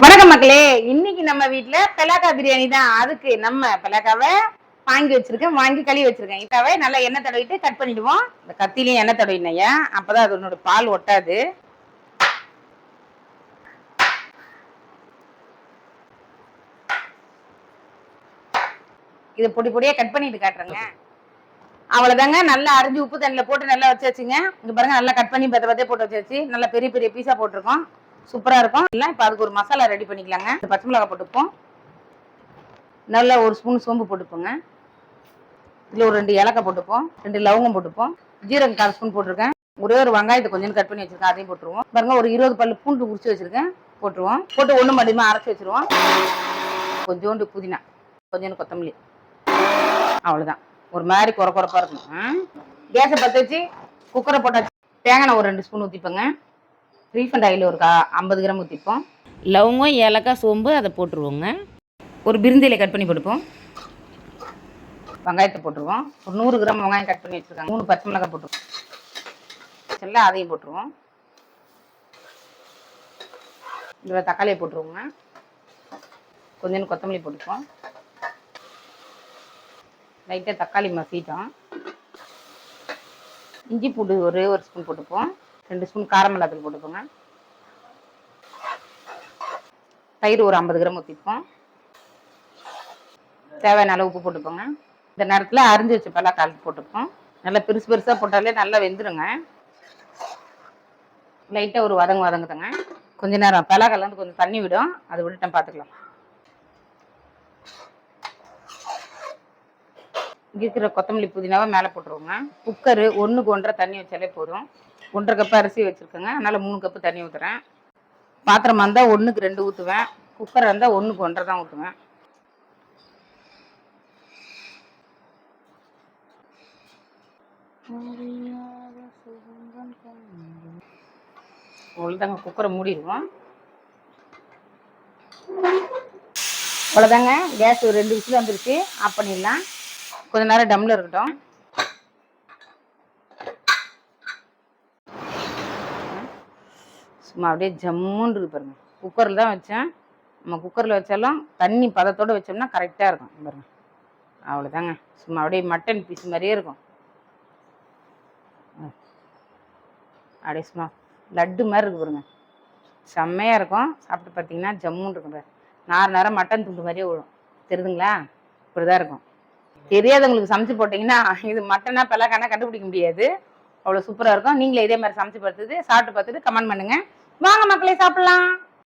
வணக்கம் மக்களே, இன்னைக்கு நம்ம வீட்டுல பலாக்கா பிரியாணி தான். அதுக்கு நம்ம பலாக்காவை வாங்கி வச்சிருக்கேன், வாங்கி கழுவி வச்சிருக்கேன். இதாவே நல்லா எண்ணெய் தடவிட்டு கட் பண்ணிடுவோம். இந்த கத்திலையும் எண்ணெய் தடவினையா, அப்பதான் அதனோட பால் ஒட்டாது. இதை பொடி பொடியா கட் பண்ணிட்டு காட்டுறேங்க. அவ்வளவுதாங்க. நல்லா அரிஞ்சு உப்பு தண்ணியில போட்டு நல்லா வச்சாச்சுங்க. இங்க பாருங்க, நல்லா கட் பண்ணி பத்தே போட்டு வச்சாச்சு. நல்லா பெரிய பெரிய பீஸா போட்டிருக்கோம். சூப்பரா இருக்கும். இல்லை இப்போ அதுக்கு ஒரு மசாலா ரெடி பண்ணிக்கலாங்க. பச்சை மிளகாய் போட்டுப்போம். நல்லா ஒரு ஸ்பூன் சோம்பு போட்டுப்போங்க. இதில் ஒரு 2 ஏலக்காய் போட்டுப்போம். 2 லவங்கம் போட்டுப்போம். ஜீரகம் 1/4 ஸ்பூன் போட்டிருக்கேன். ஒரே ஒரு வெங்காயத்தை கொஞ்சம் கட் பண்ணி வச்சிருக்கேன், அதையும் போட்டுருவோம். பாருங்க, ஒரு 20 பல்லு பூண்டு உரிச்சு வச்சிருக்கேன், போட்டுருவோம். போட்டு ஒன்று மடிமா அரைச்சி வச்சிருவோம். கொஞ்சோண்டு புதினா, கொஞ்சோண்டு கொத்தமல்லி, அவ்வளோதான். ஒரு மாதிரி குறப்பா இருக்கும். கேஸை பற்ற வச்சு குக்கரை போட்டாச்சு. தேங்காய் ஒரு 2 ஸ்பூன் ஊற்றிப்போங்க. ரீஃபண்ட் ஆயில் ஒரு 50 கிராம் ஊற்றிப்போம். லவங்கம், ஏலக்காய், சோம்பு அதை போட்டுருவோங்க. ஒரு பிரிந்தியில கட் பண்ணி போட்டுப்போம். வெங்காயத்தை போட்டுருவோம். ஒரு 100 கிராம் வெங்காயம் கட் பண்ணி வச்சுருக்காங்க. 3 பச்சை மிளகாய் போட்டுருவோம். எல்லாம் அதையும் போட்டுருவோம். இதில் தக்காளியை போட்டுருவோங்க. கொஞ்சம் கொத்தமல்லி போட்டுப்போம். லைட்டாக தக்காளி மசிட்டோம். இஞ்சி பூண்டு ஒரு ஸ்பூன் போட்டுப்போம். 2 ஸ்பூன் காரம் மிளகாத்தூள் போட்டுப்போங்க. தயிர் ஒரு 50 கிராம் ஊற்றிப்போம். தேவையான அளவு உப்பு போட்டுப்போங்க. இந்த நேரத்தில் அரிஞ்சு வச்ச பலாக்காய் போட்டுப்போம். நல்லா பெருசாக போட்டாலே நல்லா வெந்துருங்க. லைட்டாக ஒரு வதங்குதுங்க. கொஞ்ச நேரம் பலாக்காய் வந்து கொஞ்சம் தண்ணி விடும், அதை விட்டுட்டேன், பார்த்துக்கலாம். இங்கே இருக்கிற கொத்தமல்லி புதினாவை மேலே போட்டுருவோங்க. குக்கரு 1க்கு 1.5 தண்ணி வச்சாலே போதும். 1.5 கப்பு அரிசி வச்சுருக்கேங்க, அதனால் 3 கப்பு தண்ணி ஊற்றுறேன். பாத்திரமா இருந்தால் 1க்கு 2 ஊற்றுவேன். குக்கராக இருந்தால் 1க்கு 1.5 தான் ஊற்றுவேன். அவ்வளோதாங்க, குக்கரை மூடிடுவோம். அவ்வளோதாங்க. கேஸ் ஒரு 2 விசில் வந்துருச்சு, ஆஃப் பண்ணிடலாம். கொஞ்ச நேரம் டம்மில் இருக்கட்டும். சும்மா அப்படியே ஜம்முன்னு இருக்கு பாருங்க. குக்கரில் தான் வச்சேன். நம்ம குக்கரில் வச்சாலும் தண்ணி பதத்தோடு வச்சோம்னா கரெக்டாக இருக்கும் பாருங்க. அவ்வளோதாங்க. சும்மா அப்படியே மட்டன் பீஸ் மாதிரியே இருக்கும். அப்படியே சும்மா லட்டு மாதிரி இருக்கு பாருங்க. செம்மையாக இருக்கும். சாப்பிட்டு பார்த்தீங்கன்னா ஜம்முன்னு இருக்கும் பாரு. நேரம் மட்டன் துண்டு மாதிரியே விழும். தெரியுதுங்களா? இப்படி தான் இருக்கும். தெரியாதவங்களுக்கு சமைச்சு போட்டிங்கன்னா இது மட்டனா பலாக்கானா கண்டுபிடிக்க முடியாது. அவ்வளோ சூப்பராக இருக்கும். நீங்களே இதே மாதிரி சமைச்சு பார்த்துட்டு சாப்பிட்டு பார்த்துட்டு கமெண்ட் பண்ணுங்கள். வாங்க மக்களே, சாப்பிட்லாம்.